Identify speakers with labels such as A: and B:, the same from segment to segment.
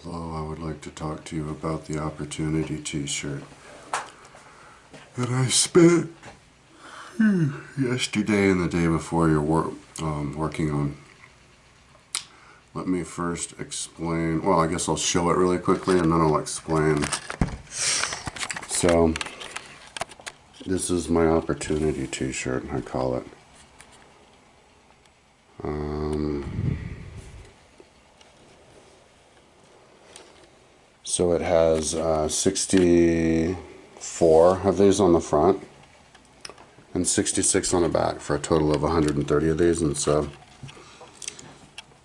A: Hello, I would like to talk to you about the Opportunity t-shirt that I spent yesterday and the day before working on. Let me first explain, well, I guess I'll show it really quickly and then I'll explain. So, this is my Opportunity t-shirt, I call it. So it has 64 of these on the front and 66 on the back for a total of 130 of these. And so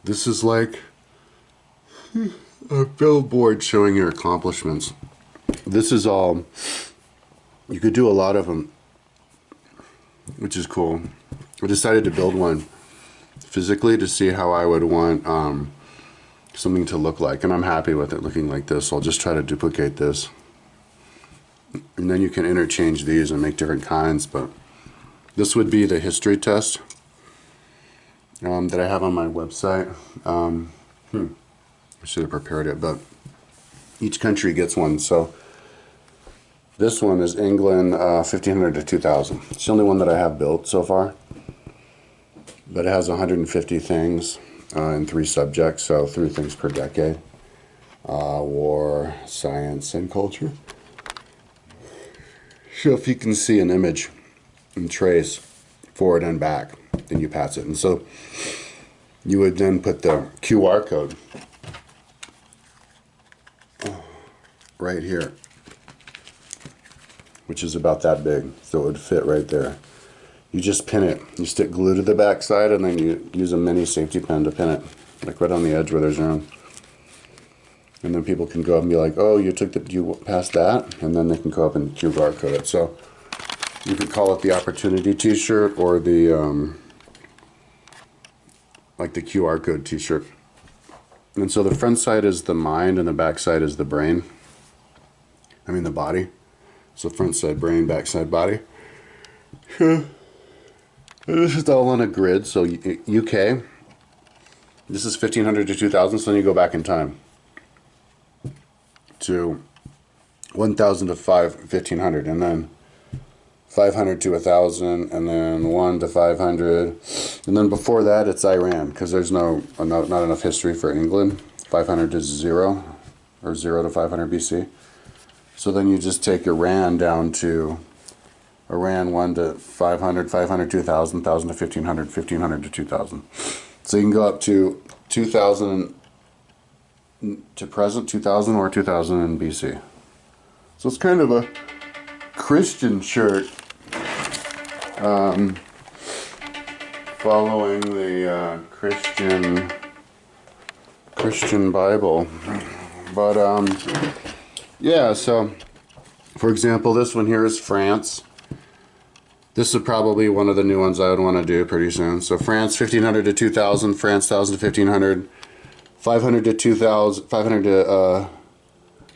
A: this is like a billboard showing your accomplishments. This is all, you could do a lot of them, which is cool. I decided to build one physically to see how I would want something to look like, and I'm happy with it looking like this. I'll just try to duplicate this, and then you can interchange these and make different kinds. But this would be the history test that I have on my website. I should have prepared it, but each country gets one. So this one is England, 1500 to 2000. It's the only one that I have built so far, but it has 150 things in 3 subjects, so 3 things per decade: war, science, and culture. So if you can see an image and trace forward and back, then you pass it. And so you would then put the QR code right here, which is about that big, so it would fit right there. You just pin it. You stick glue to the back side, and then you use a mini safety pin to pin it, like right on the edge where there's room. And then people can go up and be like, "Oh, you passed that," and then they can go up and QR code it. So you could call it the Opportunity T-shirt or the like the QR code T-shirt. And so the front side is the mind, and the back side is the brain. I mean the body. So front side brain, back side body. This is all on a grid. So UK, this is 1500 to 2000, so then you go back in time to 1000 to 1500, and then 500 to 1000, and then 1 to 500, and then before that it's Iran, because there's not enough history for England. 500 to 0, or 0 to 500 BC. So then you just take Iran down to Iran 1 to 500, 500 to 1000, 1000 to 1500, 1500 to 2000. So you can go up to 2000 to present, 2000 or 2000 in BC. So it's kind of a Christian shirt, following the Christian Bible. But yeah, so for example, this one here is France. This is probably one of the new ones I would want to do pretty soon. So France 1500 to 2000, France 1000 to 1500, 500 to 2000, 500 to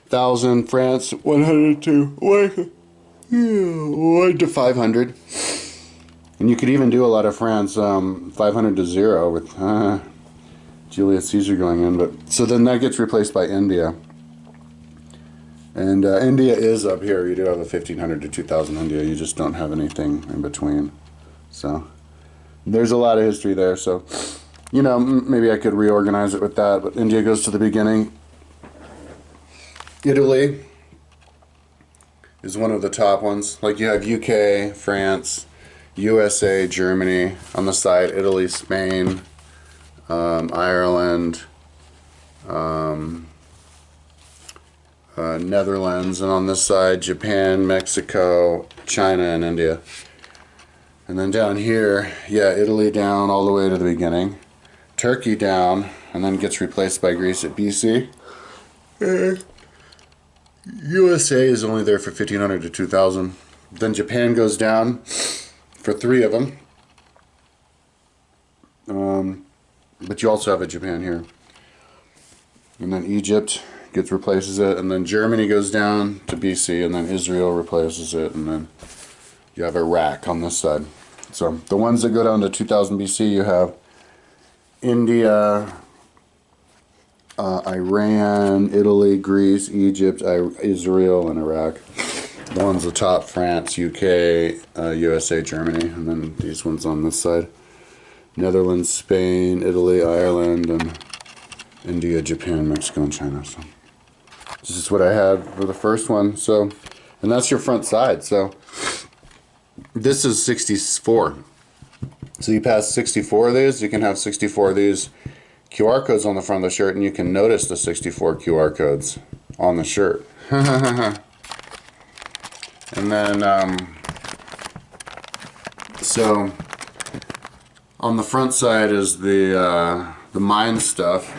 A: 1000, France 100 to 1 to 500. And you could even do a lot of France 500 to 0 with Julius Caesar going in. But so then that gets replaced by India. And India is up here. You do have a 1500 to 2000 India. You just don't have anything in between. So there's a lot of history there. So, you know, maybe I could reorganize it with that. But India goes to the beginning. Italy is one of the top ones. Like you have UK, France, USA, Germany on the side. Italy, Spain, Ireland, Netherlands, and on this side Japan, Mexico, China, and India. And then down here, yeah, Italy down all the way to the beginning, Turkey down, and then gets replaced by Greece at BC. USA is only there for 1500 to 2000. Then Japan goes down for 3 of them. But you also have a Japan here. And then Egypt replaces it, and then Germany goes down to BC, and then Israel replaces it, and then you have Iraq on this side. So the ones that go down to 2000 BC, you have India, Iran, Italy, Greece, Egypt, Israel, and Iraq. The ones at the top: France, UK, USA, Germany, and then these ones on this side: Netherlands, Spain, Italy, Ireland, and India, Japan, Mexico, and China. So this is what I had for the first one. So, and that's your front side. So this is 64. So you pass 64 of these, you can have 64 of these QR codes on the front of the shirt, and you can notice the 64 QR codes on the shirt. And then, so on the front side is the mine stuff.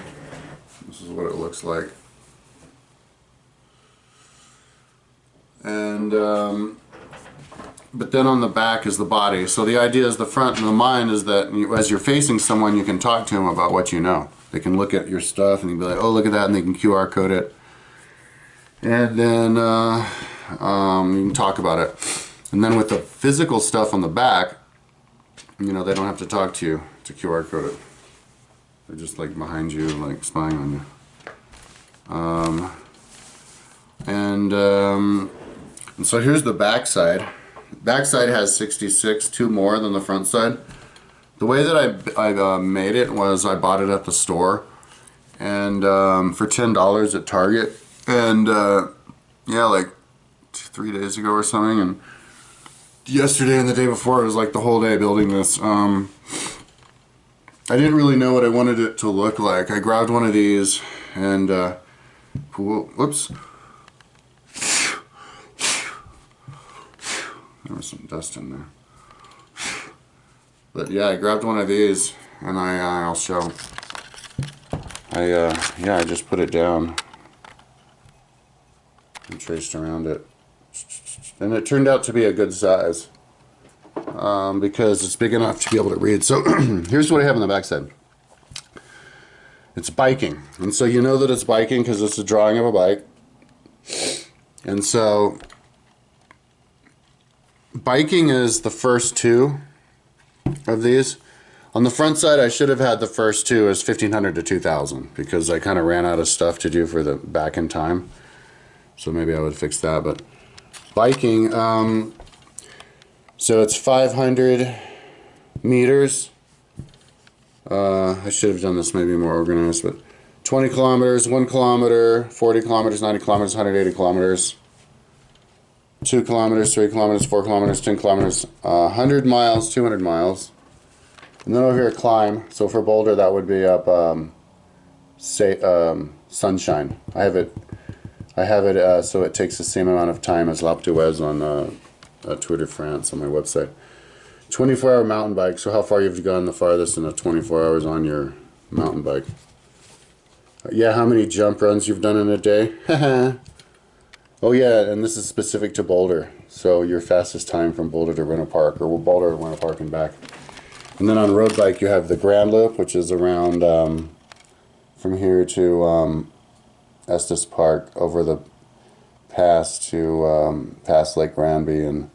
A: This is what it looks like. And but then on the back is the body. So the idea is the front and the mind is that as you're facing someone, you can talk to them about what you know. They can look at your stuff and you can be like, oh, look at that, and they can QR code it. And then you can talk about it. And then with the physical stuff on the back, you know, they don't have to talk to you to QR code it. They're just like behind you, like spying on you. And so here's the back side. Back side has 66, 2 more than the front side. The way that I made it was I bought it at the store, and for $10 at Target, and yeah, like 3 days ago or something, and yesterday and the day before, it was like the whole day building this. I didn't really know what I wanted it to look like. I grabbed one of these and whoops. There was some dust in there. But yeah, I grabbed one of these, and I'll show. Yeah, I just put it down and traced around it. And it turned out to be a good size because it's big enough to be able to read. So here's what I have on the backside. It's biking. And so you know that it's biking because it's a drawing of a bike. And so biking is the first 2 of these. On the front side, I should have had the first 2 as 1500 to 2000 because I kind of ran out of stuff to do for the back in time. So maybe I would fix that. But biking, so it's 500 meters. I should have done this maybe more organized, but 20 kilometers, 1 kilometer, 40 kilometers, 90 kilometers, 180 kilometers. 2 kilometers, 3 kilometers, 4 kilometers, 10 kilometers, 100 miles, 200 miles. And then over here, climb. So for Boulder, that would be up, Sunshine. I have it so it takes the same amount of time as L'Alpe d'Huez on Tour de France on my website. 24-hour mountain bike. So how far you've gone the farthest in a 24 hours on your mountain bike. Yeah, how many jump runs you've done in a day? Oh yeah, and this is specific to Boulder. So your fastest time from Boulder to Winter Park, or Boulder to Winter Park and back. And then on road bike you have the Grand Loop, which is around from here to Estes Park, over the pass to past Lake Granby and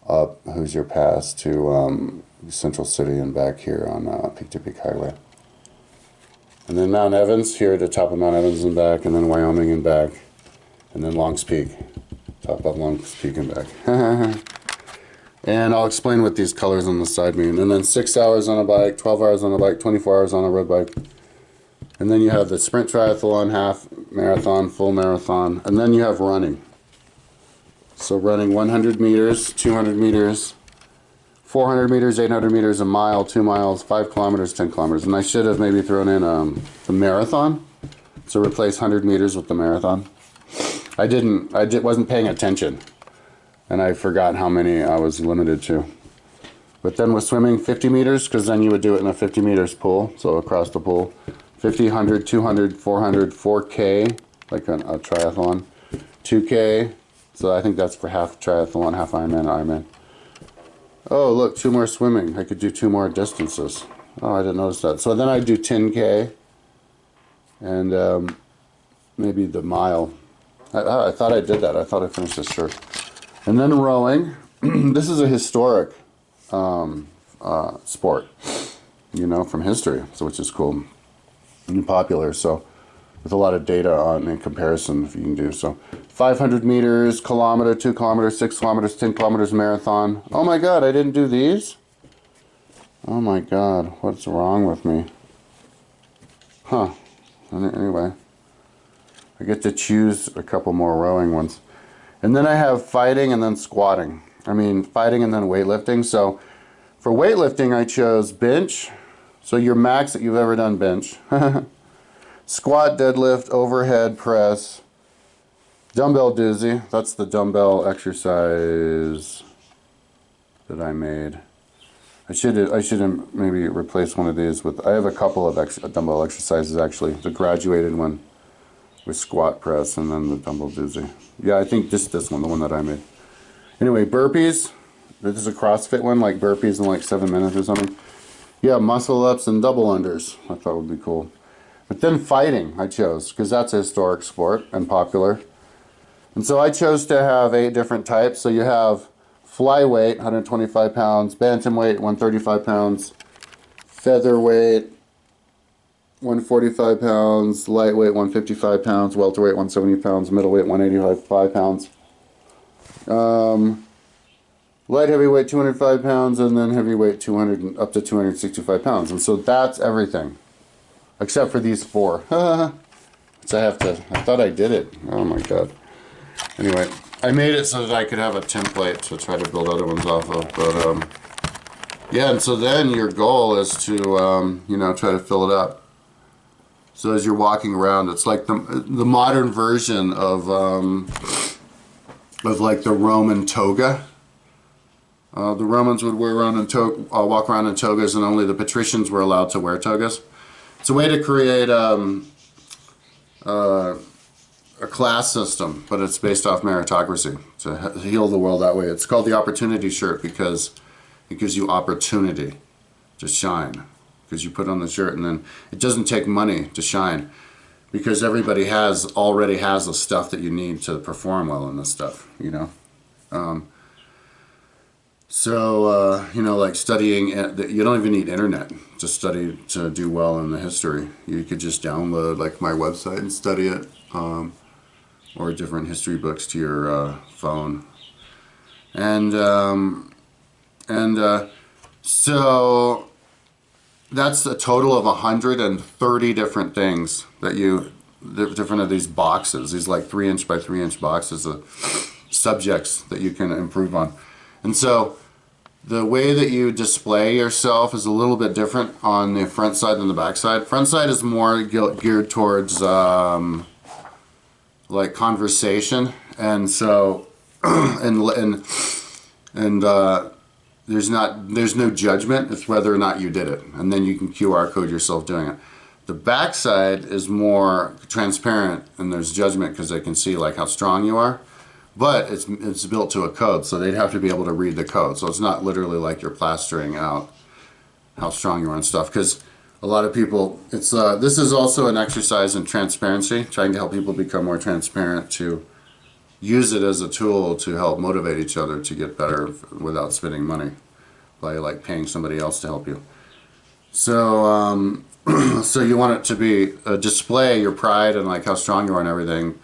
A: up Hoosier Pass to Central City and back here on Peak to Peak Highway. And then Mount Evans, here to top of Mount Evans and back, and then Wyoming and back. And then Longs Peak, top of Longs Peak and back. And I'll explain what these colors on the side mean. And then 6 hours on a bike, 12 hours on a bike, 24 hours on a road bike. And then you have the sprint triathlon, half marathon, full marathon. And then you have running. So running 100 meters, 200 meters, 400 meters, 800 meters, a mile, 2 miles, 5 kilometers, 10 kilometers. And I should have maybe thrown in the marathon. So replace 100 meters with the marathon. I wasn't paying attention, and I forgot how many I was limited to. But then with swimming, 50 meters, because then you would do it in a 50 meters pool, so across the pool. 50, 100, 200, 400, 4K, like a triathlon. 2K, so I think that's for half triathlon, half Ironman. Oh, look, 2 more swimming. I could do 2 more distances. Oh, I didn't notice that. So then I'd do 10K, and maybe the mile. I thought I did that. I thought I finished this shirt. And then rowing. This is a historic sport, you know, from history, so which is cool and popular. So with a lot of data on in comparison if you can do so. 500 meters, kilometer, 2 kilometers, 6 kilometers, 10 kilometers marathon. Oh my god, I didn't do these? Oh my god, what's wrong with me? Huh. Anyway, I get to choose a couple more rowing ones. And then I have fighting and then squatting. I mean, fighting and then weightlifting. So for weightlifting, I chose bench. So your max that you've ever done bench. Squat, deadlift, overhead press, dumbbell dizzy. That's the dumbbell exercise that I made. I should maybe replace one of these with. I have a couple of dumbbell exercises actually. The graduated one with squat press and then the dumbbell dizzy. Yeah, I think just this one, the one that I made. Anyway, burpees. This is a CrossFit one, like burpees in like 7 minutes or something. Yeah, muscle ups and double unders. I thought would be cool. But then fighting I chose because that's a historic sport and popular. And so I chose to have 8 different types. So you have flyweight, 125 pounds, bantamweight, 135 pounds, featherweight, 145 pounds, lightweight, 155 pounds, welterweight, 170 pounds, middleweight, 185 pounds. Light heavyweight, 205 pounds, and then heavyweight, 200 up to 265 pounds. And so that's everything, except for these 4. So I thought I did it. Oh my god. Anyway, I made it so that I could have a template to try to build other ones off of. But yeah, and so then your goal is to you know, try to fill it up. So as you're walking around, it's like the modern version of like the Roman toga. The Romans would wear around walk around in togas, and only the patricians were allowed to wear togas. It's a way to create a class system, but it's based off meritocracy to heal the world that way. It's called the opportunity shirt because it gives you opportunity to shine. Because you put on the shirt, and then it doesn't take money to shine, because everybody already has the stuff that you need to perform well in this stuff, you know. You know, like studying, you don't even need internet to study to do well in the history. You could just download like my website and study it, or different history books to your phone, so that's a total of 130 different things that different of these boxes, these like 3-inch by 3-inch boxes of subjects that you can improve on. And so the way that you display yourself is a little bit different on the front side than the back side. Front side is more geared towards like conversation, and so there's no judgment. It's whether or not you did it, and then you can QR code yourself doing it. The back side is more transparent, and there's judgment because they can see like how strong you are. But it's built to a code, so they'd have to be able to read the code. So it's not literally like you're plastering out how strong you are and stuff. Because a lot of people, this is also an exercise in transparency, trying to help people become more transparent, to use it as a tool to help motivate each other to get better without spending money, by like paying somebody else to help you. So so you want it to be display your pride and like how strong you are and everything,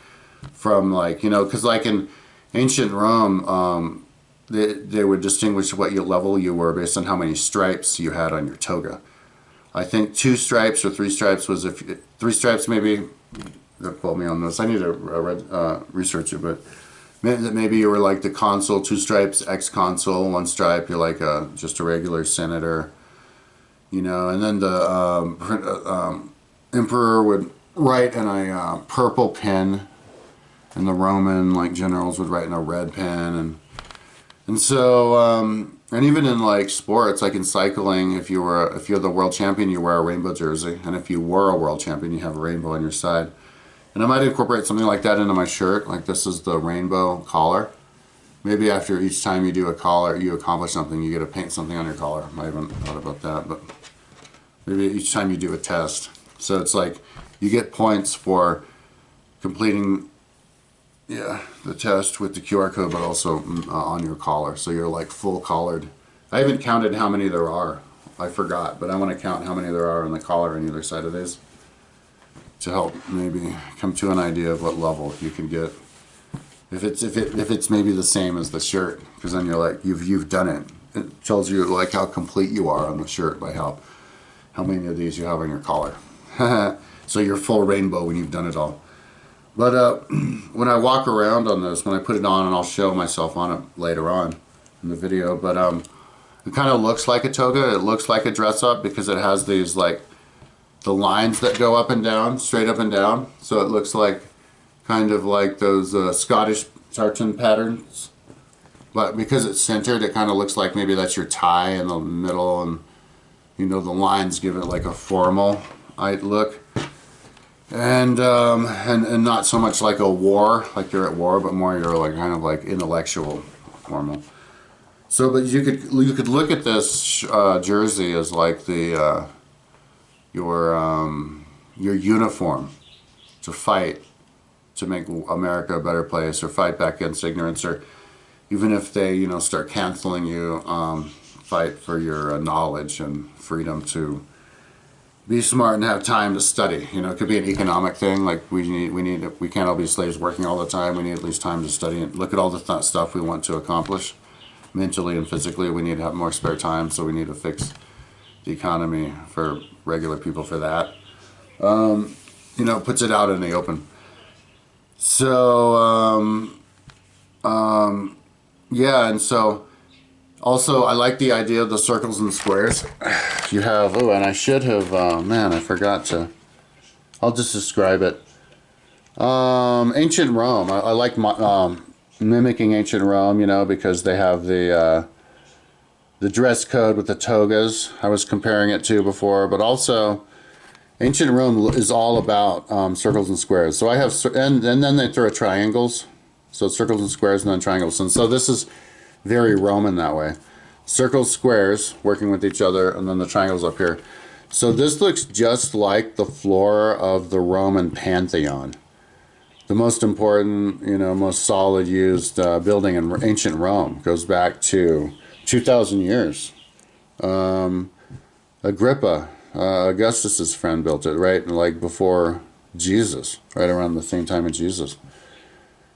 A: from like, you know, because like in ancient Rome, they would distinguish what level you were based on how many stripes you had on your toga. I think 2 stripes or 3 stripes was 3 stripes maybe. Don't quote me on this. I need to research it, but maybe you were like the consul, 2 stripes, ex-consul, 1 stripe. You're like just a regular senator, you know. And then the emperor would write in a purple pen, and the Roman like generals would write in a red pen, and so and even in like sports, like in cycling, if you're the world champion, you wear a rainbow jersey, and if you were a world champion, you have a rainbow on your side. And I might incorporate something like that into my shirt. Like this is the rainbow collar. Maybe after each time you do a collar, you accomplish something, you get to paint something on your collar. I haven't thought about that, but maybe each time you do a test. So it's like you get points for completing the test with the QR code, but also on your collar. So you're like full collared. I haven't counted how many there are. I forgot, but I want to count how many there are on the collar on either side of these. to help maybe come to an idea of what level you can get. If it's maybe the same as the shirt, because then you're like, you've done it. It tells you like how complete you are on the shirt by how many of these you have on your collar. So you're full rainbow when you've done it all. But when I walk around on this, when I put it on, and I'll show myself on it later on in the video, but it kind of looks like a toga. It looks like a dress up because it has these like the lines that go up and down, straight up and down. So it looks like kind of like those Scottish tartan patterns. But because it's centered, it kind of looks like maybe that's your tie in the middle, and you know the lines give it like a formal look. And not so much like a war, like you're at war, but more you're like kind of like intellectual, formal. So, but you could look at this jersey as like the your uniform to fight to make America a better place, or fight back against ignorance, or even if they start canceling you, fight for your knowledge and freedom to be smart and have time to study. It could be an economic thing. Like we can't all be slaves working all the time. We need at least time to study and look at all the stuff we want to accomplish, mentally and physically. We need to have more spare time, so we need to fix the economy for regular people for that. Puts it out in the open. So yeah, and so also I like the idea of the circles and squares. You have, and I should have, man, I forgot to, I'll just describe it. Ancient Rome, I like mimicking ancient Rome, because they have the dress code with the togas I was comparing it to before, but also ancient Rome is all about circles and squares. So I have, and then they throw triangles, so circles and squares and then triangles. And so this is very Roman that way. Circles, squares, working with each other, and then the triangles up here. So this looks just like the floor of the Roman Pantheon. The most important, most solid used building in ancient Rome. Goes back to 2,000 years. Agrippa, Augustus's friend, built it, right? Like before Jesus, right around the same time as Jesus.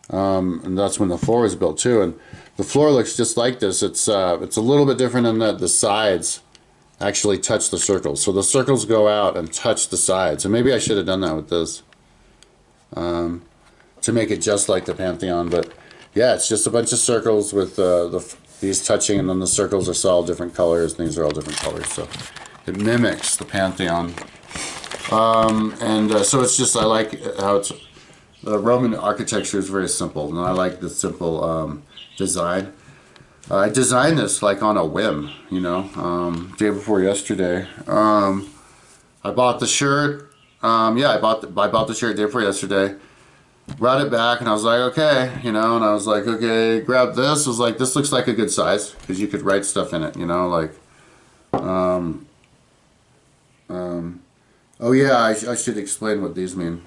A: And that's when the floor was built too. And the floor looks just like this. It's a little bit different in that the sides actually touch the circles. So the circles go out and touch the sides. And maybe I should have done that with this to make it just like the Pantheon. But yeah, it's just a bunch of circles with these touching, and then the circles are all different colors, and these are all different colors. So it mimics the Pantheon. So it's just, I like how it's, the Roman architecture is very simple, and I like the simple design. I designed this like on a whim, day before yesterday. I bought the shirt. I bought the shirt day before yesterday. Brought it back, and I was like, okay, and I was like, okay, grab this. I was like, this looks like a good size, because you could write stuff in it, like, oh yeah, I should explain what these mean.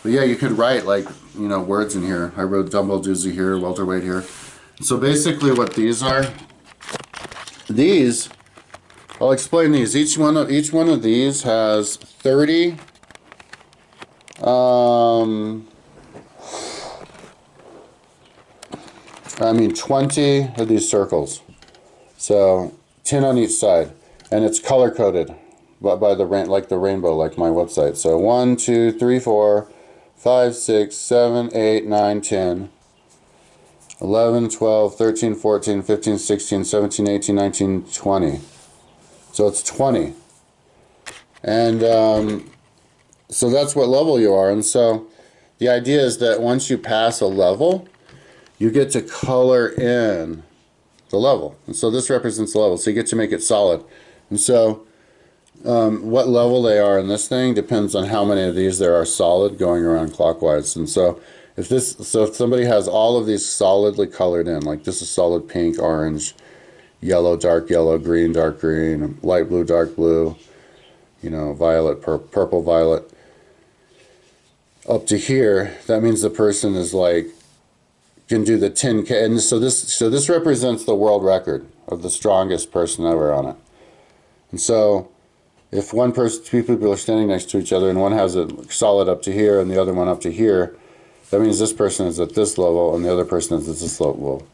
A: But yeah, you could write like, words in here. I wrote dumbbell doozy here, welterweight here. So basically what these are, I'll explain these. Each one of these has 30 20 of these circles. So 10 on each side, and it's color coded by the rainbow, like my website. So 1, 2, 3, 4, 5, 6, 7, 8, 9, 10, 11, 12, 13, 14, 15, 16, 17, 18, 19, 20. So it's 20. And so that's what level you are. And so the idea is that once you pass a level, you get to color in the level. And so this represents the level. So you get to make it solid. And so what level they are in this thing depends on how many of these there are solid going around clockwise. And so if somebody has all of these solidly colored in, like this is solid pink, orange, yellow, dark yellow, green, dark green, light blue, dark blue, violet, purple, violet, up to here, that means the person is like, can do the 10K. And so this represents the world record of the strongest person ever on it. And so if two people are standing next to each other and one has a solid up to here and the other one up to here, that means this person is at this level and the other person is at this level.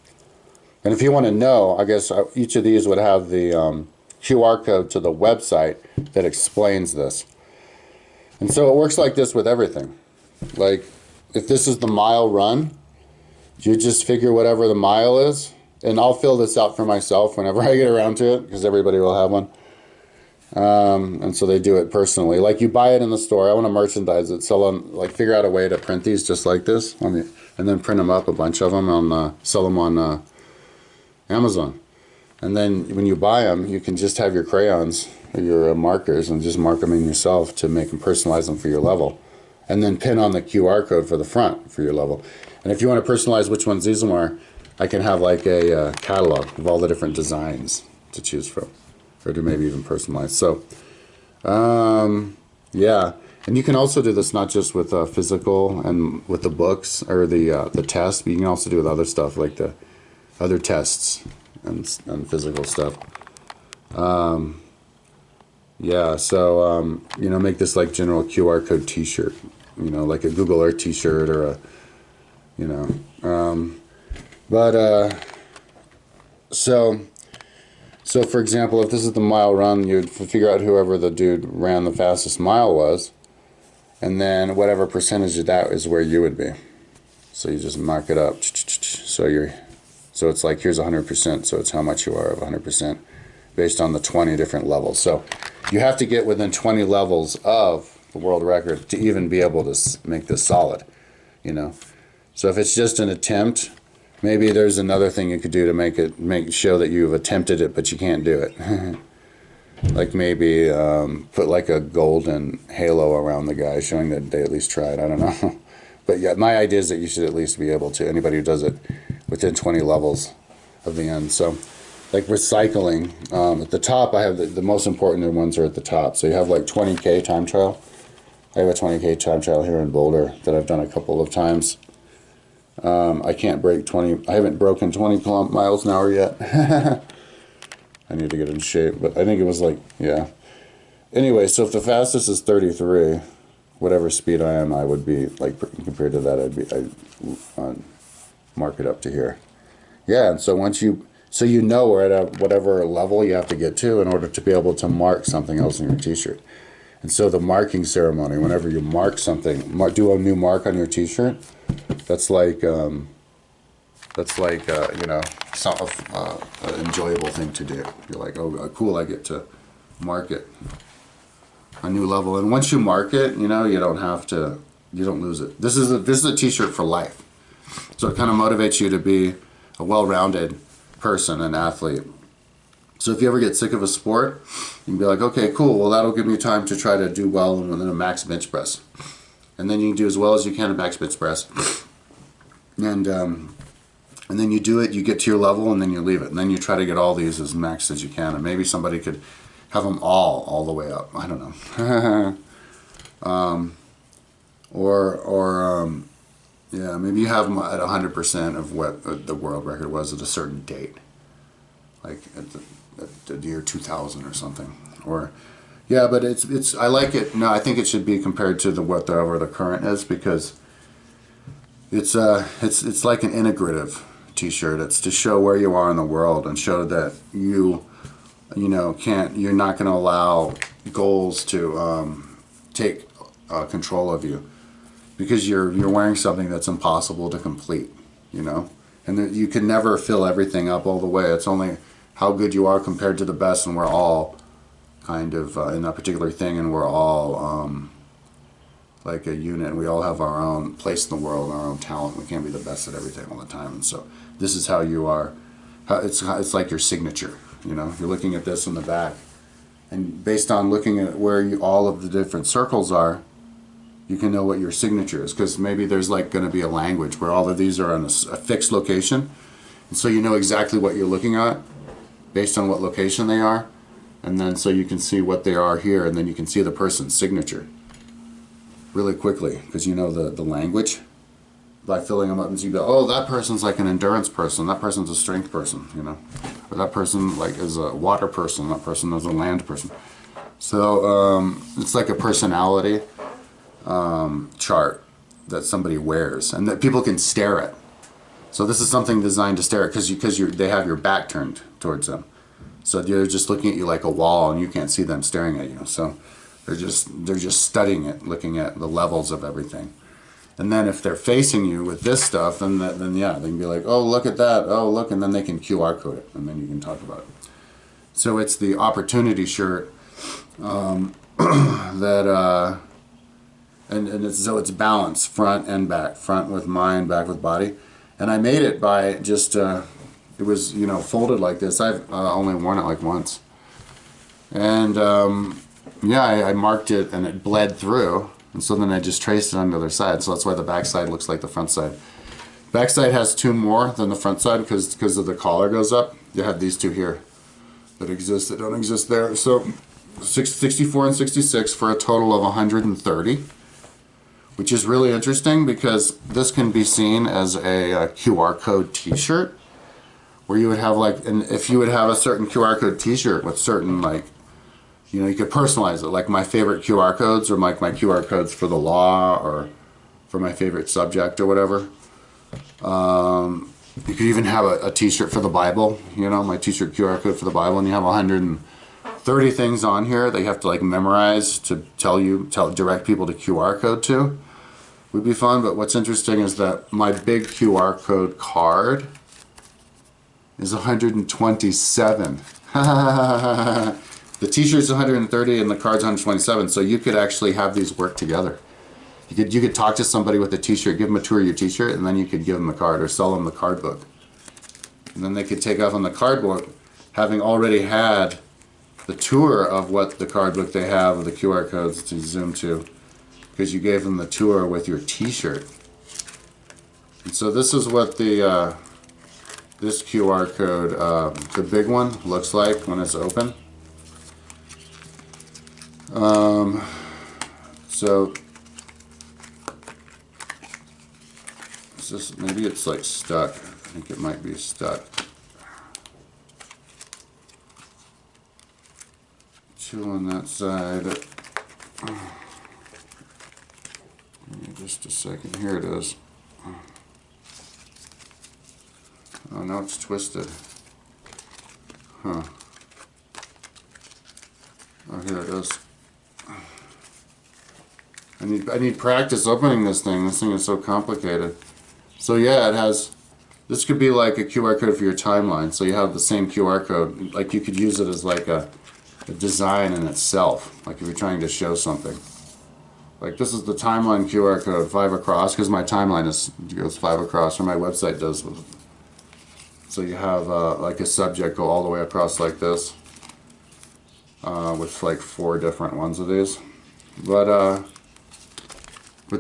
A: And if you want to know, I guess each of these would have the QR code to the website that explains this. And so it works like this with everything. Like, if this is the mile run, you just figure whatever the mile is, and I'll fill this out for myself whenever I get around to it, because everybody will have one. And so they do it personally. Like, you buy it in the store. I want to merchandise it, sell them, like figure out a way to print these just like this, and then print them up, a bunch of them, and sell them on Amazon. And then when you buy them, you can just have your crayons or your markers and just mark them in yourself to make them, personalize them for your level. And then pin on the QR code for the front for your level. And if you want to personalize which ones these are, I can have like a catalog of all the different designs to choose from, or to maybe even personalize. So, yeah. And you can also do this not just with physical and with the books or the test, but you can also do with other stuff like the other tests and physical stuff. Yeah, so, you know, make this like general QR code t-shirt, you know, like a Google Earth t-shirt or a, you know, so for example, if this is the mile run, you'd figure out whoever the dude ran the fastest mile was, and then whatever percentage of that is where you would be. So you just mark it up. So it's like, here's 100%, so it's how much you are of 100% based on the 20 different levels. So you have to get within 20 levels of the world record to even be able to make this solid, you know. So if it's just an attempt, maybe there's another thing you could do to show that you've attempted it, but you can't do it. Like maybe put like a golden halo around the guy, showing that they at least tried. I don't know. But yeah, my idea is that you should at least be able to, anybody who does it within 20 levels of the end. So like recycling, at the top, I have the most important ones are at the top. So you have like 20K time trial. I have a 20K time trial here in Boulder that I've done a couple of times. I can't break 20, I haven't broken 20 miles an hour yet. I need to get in shape, but I think it was like, yeah. Anyway, so if the fastest is 33, whatever speed I am, I would be, like, compared to that, I'd mark it up to here. Yeah, and so once so you know we're at whatever level you have to get to in order to be able to mark something else in your t-shirt. And so the marking ceremony, whenever you mark something, do a new mark on your t-shirt, that's like you know, an enjoyable thing to do. You're like, oh, cool, I get to mark it a new level. And once you mark it, you know, you don't lose it. This is a t-shirt for life. So it kind of motivates you to be a well-rounded person, an athlete. So if you ever get sick of a sport, you can be like, okay, cool, well, that'll give me time to try to do well in a max bench press. And then you can do as well as you can in max bench press. And then you do it, you get to your level, and then you leave it. And then you try to get all these as max as you can. And maybe somebody could have them all the way up. I don't know. Yeah, maybe you have them at 100% of what the world record was at a certain date. Like at the year 2000 or something. Or, yeah, but it's I like it. No, I think it should be compared to whatever the current is, because it's like an integrative t-shirt. It's to show where you are in the world and show that you're not going to allow goals to take control of you, because you're wearing something that's impossible to complete, you know, and you can never fill everything up all the way. It's only how good you are compared to the best, and we're all kind of in that particular thing, and we're all like a unit, and we all have our own place in the world, our own talent. We can't be the best at everything all the time, and so this is how you are. It's like your signature, you know. You're looking at this in the back, and based on looking at where all of the different circles are, you can know what your signature is, because maybe there's like going to be a language where all of these are on a fixed location, and so you know exactly what you're looking at based on what location they are, and then so you can see what they are here, and then you can see the person's signature really quickly, because you know the language by filling them up, and so you go, oh, that person's like an endurance person, that person's a strength person, you know, or that person like is a water person, that person is a land person. So it's like a personality chart that somebody wears and that people can stare at. So this is something designed to stare at because they have your back turned towards them. So they're just looking at you like a wall and you can't see them staring at you. So they're just studying it, looking at the levels of everything. And then if they're facing you with this stuff, then yeah, they can be like, oh, look at that. Oh, look. And then they can QR code it and then you can talk about it. So it's the opportunity shirt that, so it's balanced, front and back, front with mind, back with body. And I made it by just, it was, folded like this. I've only worn it like once. And yeah, I marked it and it bled through. And so then I just traced it on the other side. So that's why the back side looks like the front side. Back side has two more than the front side because of the collar goes up. You have these two here that exist that don't exist there. So 64 and 66 for a total of 130, which is really interesting because this can be seen as a QR code t-shirt where you would have and if you would have a certain QR code t-shirt with certain you could personalize it, like my favorite QR codes or like my QR codes for the law or for my favorite subject or whatever. You could even have a t-shirt for the Bible, my t-shirt QR code for the Bible, and you have 130 things on here that you have to memorize to direct people to QR code to. Would be fun, but what's interesting is that my big QR code card is 127. The t-shirt's 130 and the card's 127, so you could actually have these work together. You could talk to somebody with a t-shirt, give them a tour of your t-shirt, and then you could give them the card or sell them the card book. And then they could take off on the card book, having already had the tour of what the card book they have with the QR codes to zoom to, because you gave them the tour with your t-shirt. And so this is what the this QR code, the big one, looks like when it's open. So maybe it's stuck. I think it might be stuck. Two on that side. Give me just a second. Here it is. Oh, now it's twisted. Huh. Oh, here it is. I need practice opening this thing. This thing is so complicated. So yeah, it has, this could be like a QR code for your timeline. So you have the same QR code. Like you could use it as like a design in itself. Like if you're trying to show something. Like this is the timeline QR code, 5 across, because my timeline goes 5 across, or my website does. So you have like a subject go all the way across like this. With 4 different ones of these. But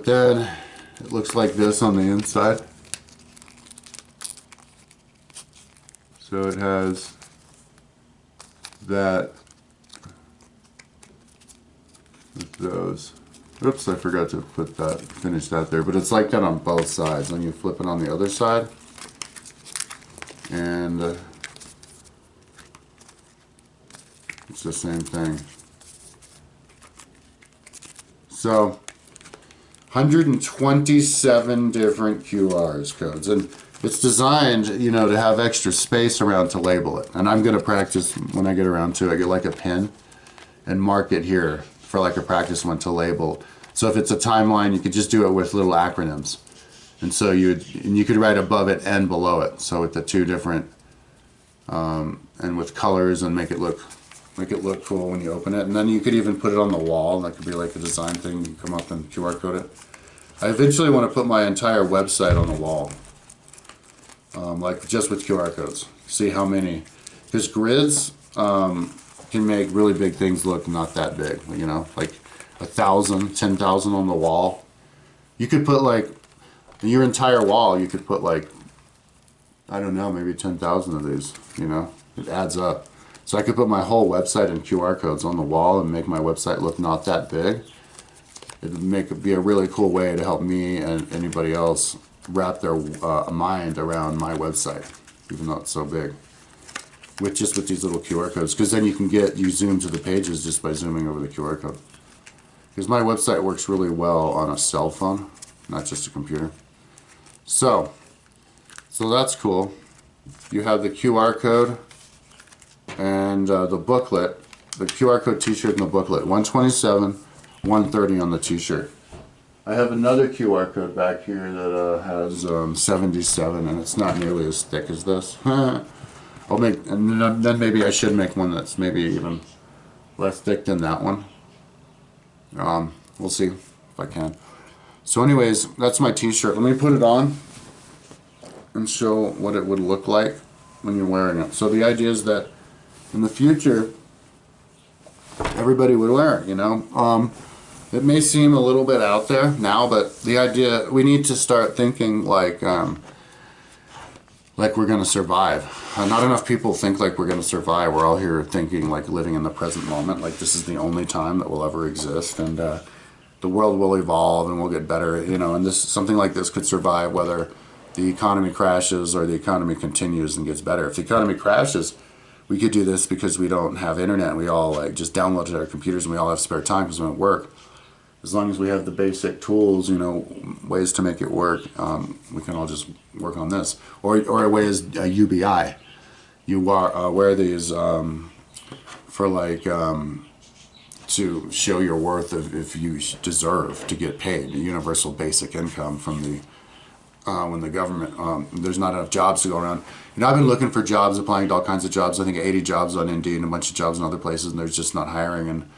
A: then it looks like this on the inside. So it has that with those. Oops, I forgot to finish that there. But it's like that on both sides. Then you flip it on the other side. And it's the same thing. So 127 different QRs codes, and it's designed, to have extra space around to label it. And I'm going to practice when I get around to it. I get like a pen and mark it here for like a practice one to label. So if it's a timeline, you could just do it with little acronyms, and so you could write above it and below it. So with the 2 different and with colors and make it look cool when you open it. And then you could even put it on the wall. That could be like a design thing. You can come up and QR code it. I eventually want to put my entire website on the wall, like just with QR codes. See how many, because grids can make really big things look not that big. Like 1,000, 10,000 on the wall. You could put your entire wall. You could put I don't know, maybe 10,000 of these. It adds up. So I could put my whole website in QR codes on the wall and make my website look not that big. It would be a really cool way to help me and anybody else wrap their mind around my website, even though it's so big. with these little QR codes, because then you zoom to the pages just by zooming over the QR code. Because my website works really well on a cell phone, not just a computer. So that's cool. You have the QR code and the booklet, the QR code t-shirt and the booklet, 127, 130 on the t-shirt. I have another QR code back here that has 77, and it's not nearly as thick as this. I'll make, and then maybe I should make one that's maybe even less thick than that one. We'll see if I can. So anyways, that's my t-shirt. Let me put it on and show what it would look like when you're wearing it. So the idea is that in the future, everybody would wear it, you know. It may seem a little bit out there now, but the idea, we need to start thinking like we're going to survive. Not enough people think like we're going to survive. We're all here thinking like living in the present moment, like this is the only time that we'll ever exist, and the world will evolve and we'll get better, you know, and this something like this could survive whether the economy crashes or the economy continues and gets better. If the economy crashes, we could do this because we don't have internet. We all like just downloaded our computers and we all have spare time because we don't work. As long as we have the basic tools, you know, ways to make it work, we can all just work on this. Or a way is a UBI. You wear these for like to show your worth if you deserve to get paid. The universal basic income from the when the government, there's not enough jobs to go around. You know, I've been looking for jobs, applying to all kinds of jobs. I think 80 jobs on Indeed and a bunch of jobs in other places, and there's just not hiring. And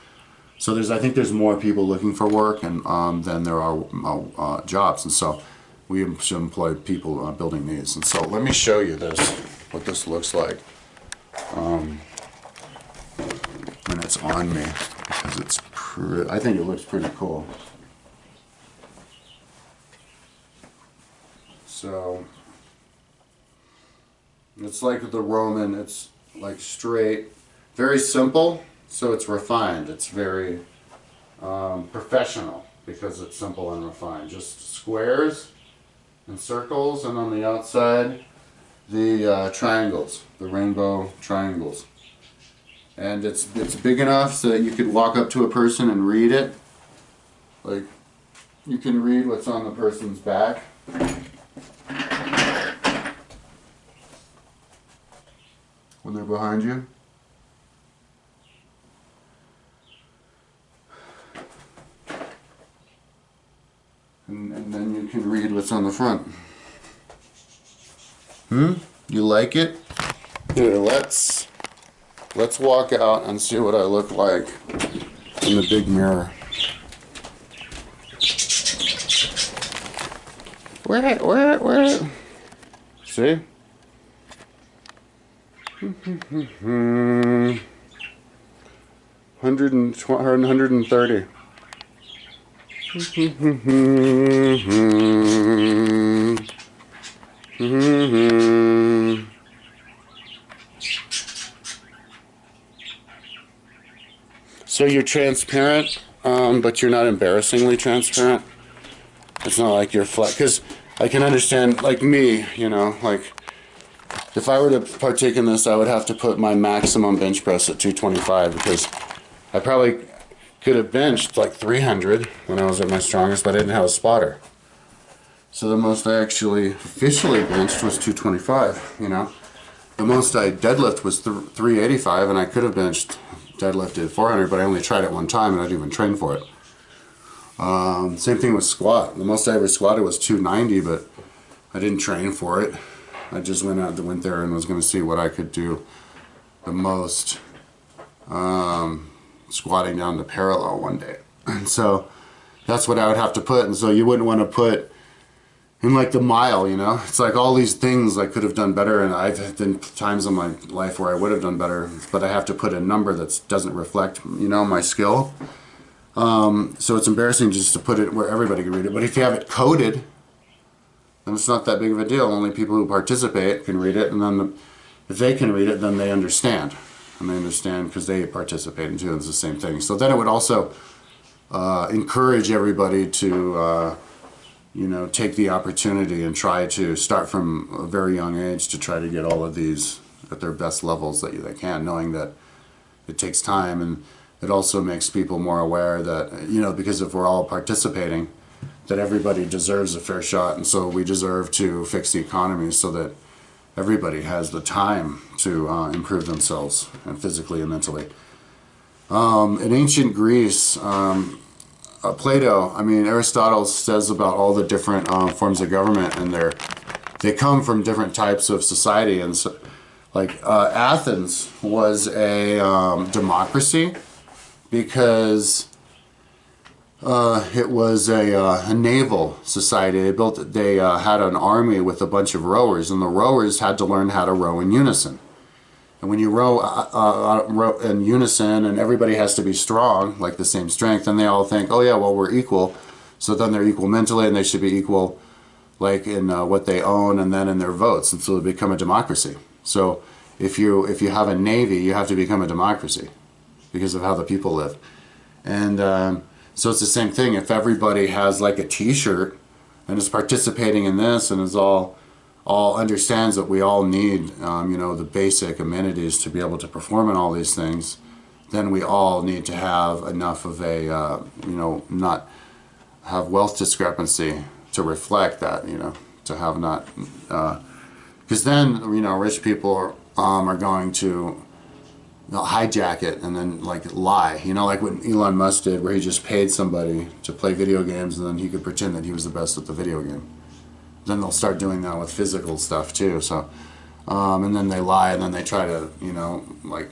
A: so I think there's more people looking for work and than there are jobs. And so we should employ people building these. And so let me show you this, what this looks like when it's on me, because it's I think it looks pretty cool. So it's like the Roman, it's like straight, very simple, so it's refined. It's very professional because it's simple and refined. Just squares and circles, and on the outside the triangles, the rainbow triangles. And it's big enough so that you could walk up to a person and read it. Like, you can read what's on the person's back. When they're behind you. And then you can read what's on the front. You like it? Here, let's walk out and see what I look like in the big mirror. Where? See? 130. So you're transparent, but you're not embarrassingly transparent. It's not like you're flat, because I can understand, like me, you know, like if I were to partake in this, I would have to put my maximum bench press at 225, because I probably could have benched like 300 when I was at my strongest, but I didn't have a spotter. So the most I actually officially benched was 225, you know. The most I deadlift was 385, and I could have deadlifted 400, but I only tried it one time and I didn't even train for it. Same thing with squat. The most I ever squatted was 290, but I didn't train for it. I just went there and was going to see what I could do the most, squatting down to parallel one day. And so that's what I would have to put. And so you wouldn't want to put in like the mile, you know. It's like all these things I could have done better, and I've been times in my life where I would have done better, but I have to put a number that doesn't reflect, you know, my skill. So it's embarrassing just to put it where everybody can read it. But if you have it coded, then it's not that big of a deal. Only people who participate can read it, and then if they can read it, then they understand. And they understand because they participate in too. It's the same thing. So then it would also encourage everybody to, you know, take the opportunity and try to start from a very young age to try to get all of these at their best levels that they can, knowing that it takes time. And it also makes people more aware that, you know, because if we're all participating, that everybody deserves a fair shot, and so we deserve to fix the economy so that everybody has the time to improve themselves, and physically and mentally. In ancient Greece, Plato, I mean, Aristotle says about all the different forms of government, and they come from different types of society. And so, like Athens was a democracy because it was a naval society. They had an army with a bunch of rowers, and the rowers had to learn how to row in unison. And when you row in unison, and everybody has to be strong, like the same strength, and they all think, oh yeah, well, we're equal. So then they're equal mentally, and they should be equal, like in what they own, and then in their votes, and so they become a democracy. So if you have a navy, you have to become a democracy because of how the people live. And so it's the same thing. If everybody has like a T-shirt and is participating in this, and is all understands that we all need, you know, the basic amenities to be able to perform in all these things, then we all need to have enough of a, you know, not have wealth discrepancy to reflect that, you know, to have not, because then, you know, rich people are going to hijack it and then like lie, you know, like what Elon Musk did, where he just paid somebody to play video games and then he could pretend that he was the best at the video game. Then they'll start doing that with physical stuff too. So, and then they lie, and then they try to, you know, like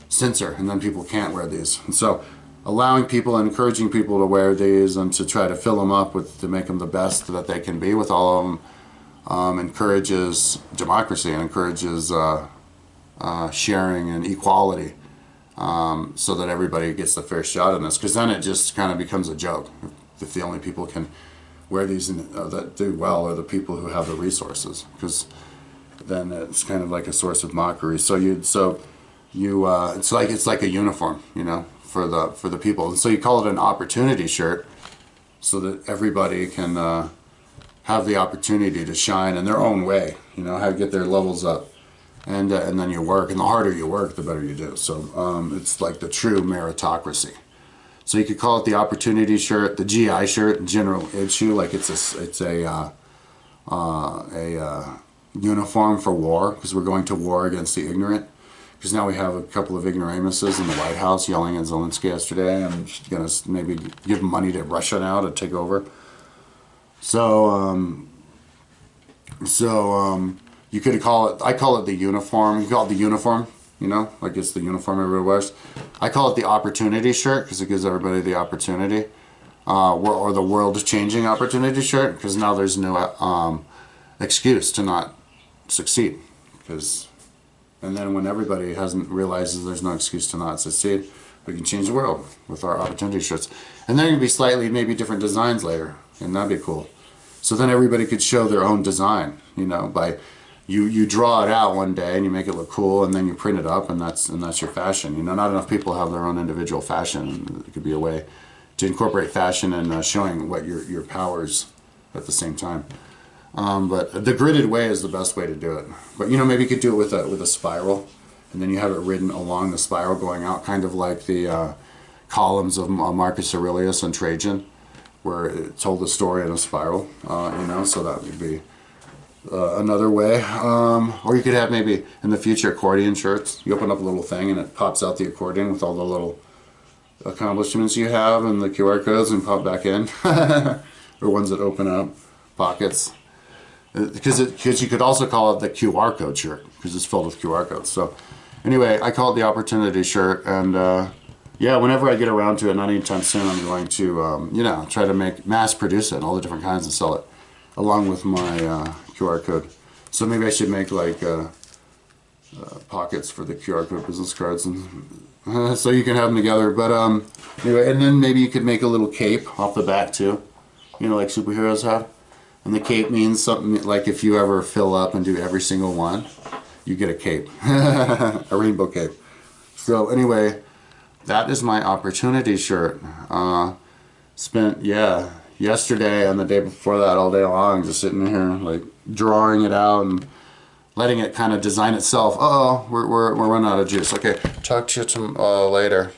A: censor, and then people can't wear these. And so, allowing people and encouraging people to wear these and to try to fill them up with, to make them the best that they can be with all of them, encourages democracy and encourages sharing and equality, so that everybody gets the fair shot in this. Because then it just kind of becomes a joke if the only people can wear these that do well are the people who have the resources, because then it's kind of like a source of mockery. So it's like a uniform, you know, for the people. And so you call it an opportunity shirt, so that everybody can have the opportunity to shine in their own way, you know, how to get their levels up, and then you work, and the harder you work, the better you do. So it's like the true meritocracy. So you could call it the opportunity shirt, the GI shirt, general issue, like it's a uniform for war, because we're going to war against the ignorant. Because now we have a couple of ignoramuses in the White House yelling at Zelensky yesterday, and going to maybe give money to Russia now to take over. So you could call it, I call it the uniform. You call it the uniform. You know, like it's the uniform everybody wears. I call it the opportunity shirt because it gives everybody the opportunity, or the world-changing opportunity shirt, because now there's no excuse to not succeed. And then when everybody realizes there's no excuse to not succeed, we can change the world with our opportunity shirts. And then it can be slightly maybe different designs later, and that'd be cool. So then everybody could show their own design, you know, by You draw it out one day and you make it look cool, and then you print it up, and that's your fashion. You know, not enough people have their own individual fashion. It could be a way to incorporate fashion and showing what your powers at the same time. But the gridded way is the best way to do it. But you know, maybe you could do it with a spiral, and then you have it written along the spiral going out, kind of like the columns of Marcus Aurelius and Trajan, where it told the story in a spiral. You know, so that would be another way. Or you could have maybe in the future accordion shirts. You open up a little thing and it pops out the accordion with all the little accomplishments you have and the QR codes, and pop back in. Or ones that open up pockets. Because you could also call it the QR code shirt, because it's filled with QR codes. So anyway, I call it the opportunity shirt, and yeah, whenever I get around to it, not anytime soon, I'm going to you know, try to mass produce it, all the different kinds, and sell it along with my QR code. So maybe I should make like pockets for the QR code business cards, and so you can have them together. But anyway, and then maybe you could make a little cape off the back too, you know, like superheroes have. And the cape means something like if you ever fill up and do every single one, you get a cape, a rainbow cape. So anyway, that is my opportunity shirt. Spent, yeah, yesterday and the day before that all day long just sitting here like drawing it out and letting it kind of design itself. Uh-oh, we're running out of juice. Okay, talk to you later.